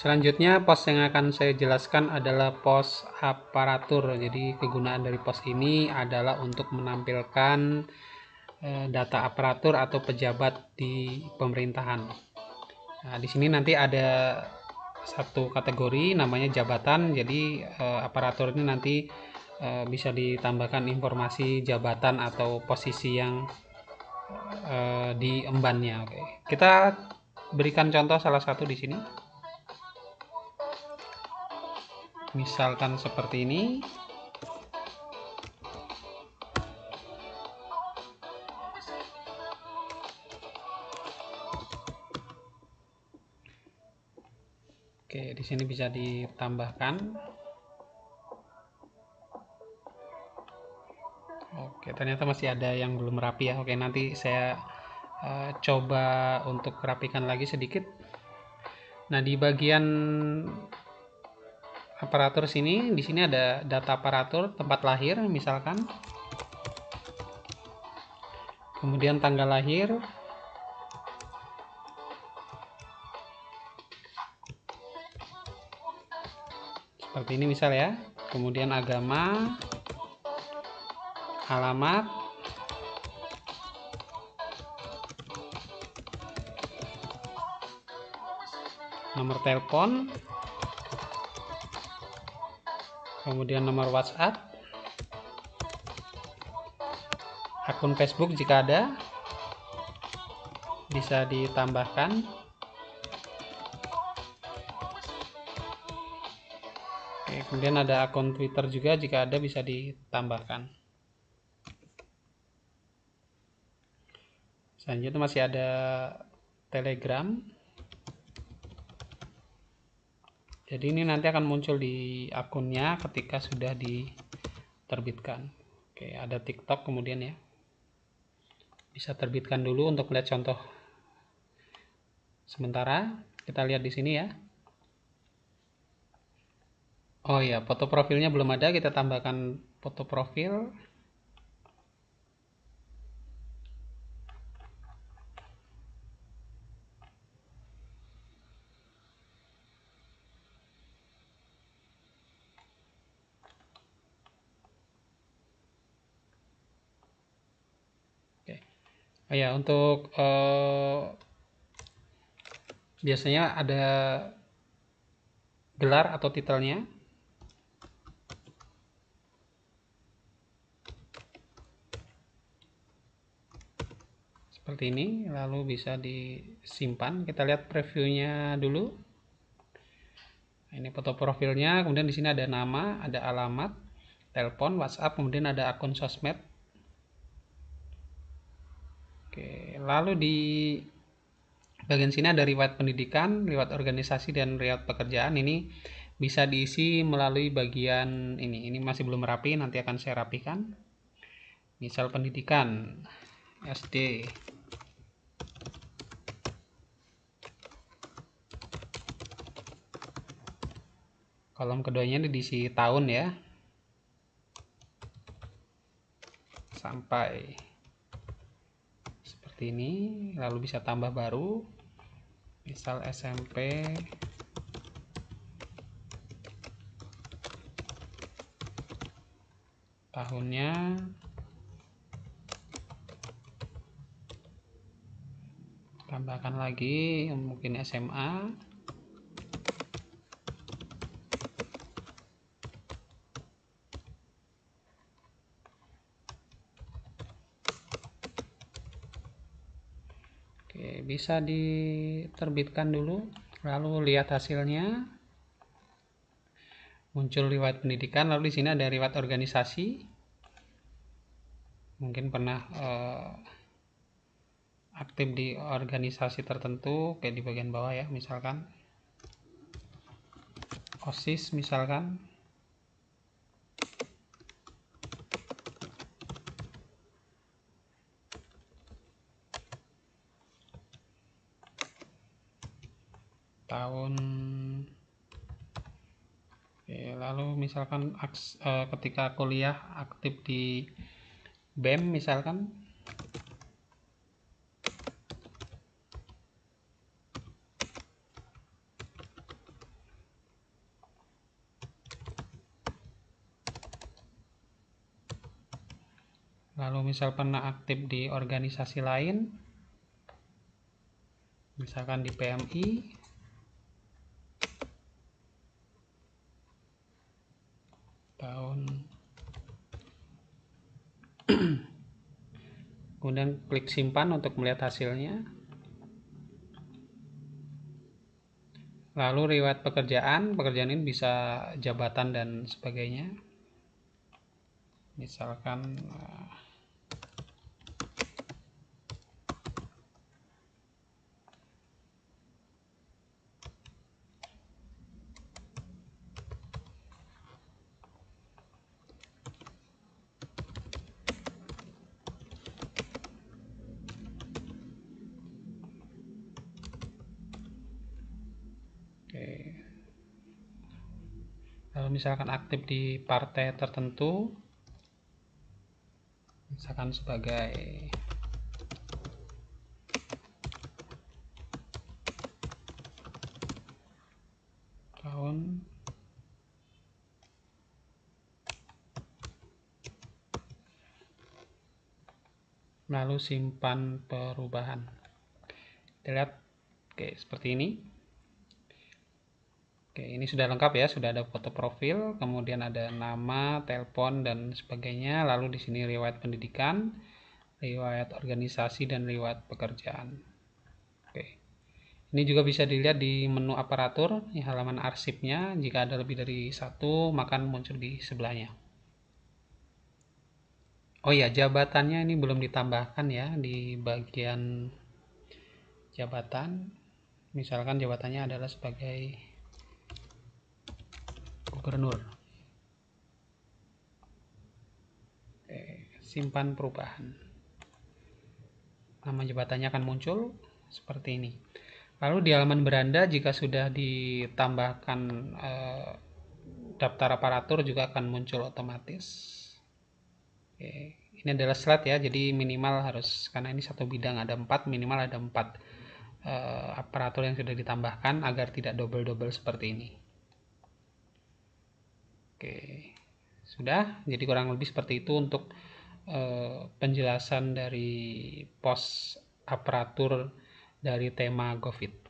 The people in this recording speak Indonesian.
Selanjutnya pos yang akan saya jelaskan adalah pos aparatur. Jadi kegunaan dari pos ini adalah untuk menampilkan data aparatur atau pejabat di pemerintahan. Nah, di sini nanti ada satu kategori namanya jabatan. Jadi aparatur ini nanti bisa ditambahkan informasi jabatan atau posisi yang diembannya. Oke. Kita berikan contoh salah satu di sini. Misalkan seperti ini. Oke, di sini bisa ditambahkan. Oke, ternyata masih ada yang belum rapi ya. Oke, nanti saya coba untuk rapikan lagi sedikit. Nah, di bagian aparatur sini, di sini ada data aparatur tempat lahir misalkan. Kemudian tanggal lahir. Seperti ini misal ya. Kemudian agama, alamat, nomor telepon, kemudian nomor WhatsApp, akun Facebook jika ada bisa ditambahkan. Oke, kemudian ada akun Twitter juga jika ada bisa ditambahkan. Selanjutnya masih ada Telegram. Jadi ini nanti akan muncul di akunnya ketika sudah diterbitkan. Oke, ada TikTok kemudian ya. Bisa terbitkan dulu untuk melihat contoh. Sementara kita lihat di sini ya. Oh iya, foto profilnya belum ada, kita tambahkan foto profil. Oke. Oh ya, untuk biasanya ada gelar atau titelnya. Seperti ini, lalu bisa disimpan. Kita lihat previewnya dulu. Ini foto profilnya, kemudian di sini ada nama, ada alamat, telepon, WhatsApp, kemudian ada akun sosmed. Oke, lalu di bagian sini ada riwayat pendidikan, riwayat organisasi, dan riwayat pekerjaan. Ini bisa diisi melalui bagian ini. Ini masih belum rapi, nanti akan saya rapikan. Misal pendidikan, SD. Kolom keduanya diisi tahun ya. Sampai seperti ini, lalu bisa tambah baru. Misal SMP. Tahunnya. Tambahkan lagi mungkin SMA. Oke, bisa diterbitkan dulu, lalu lihat hasilnya. Muncul riwayat pendidikan, lalu di sini ada riwayat organisasi. Mungkin pernah aktif di organisasi tertentu, kayak di bagian bawah ya, misalkan OSIS misalkan. Tahun. Oke, lalu misalkan ketika kuliah aktif di BEM misalkan. Lalu misal pernah aktif di organisasi lain, misalkan di PMI, tahun, kemudian klik simpan untuk melihat hasilnya. Lalu riwayat pekerjaan ini bisa jabatan dan sebagainya. Misalkan oke. Lalu misalkan aktif di partai tertentu, misalkan sebagai tahun, lalu simpan perubahan. Kita lihat, oke, seperti ini. Oke, ini sudah lengkap ya, sudah ada foto profil, kemudian ada nama, telepon, dan sebagainya. Lalu di sini riwayat pendidikan, riwayat organisasi, dan riwayat pekerjaan. Oke, ini juga bisa dilihat di menu aparatur, di halaman arsipnya. Jika ada lebih dari satu, maka muncul di sebelahnya. Oh ya, jabatannya ini belum ditambahkan ya di bagian jabatan. Misalkan jabatannya adalah sebagai gubernur. Oke, simpan perubahan. Nama jabatannya akan muncul seperti ini. Lalu di halaman beranda jika sudah ditambahkan daftar aparatur juga akan muncul otomatis. Oke, ini adalah slide ya, jadi minimal harus, karena ini satu bidang ada 4, minimal ada 4 aparatur yang sudah ditambahkan agar tidak double-double seperti ini. Oke, sudah. Jadi kurang lebih seperti itu untuk penjelasan dari pos aparatur dari tema GoVid.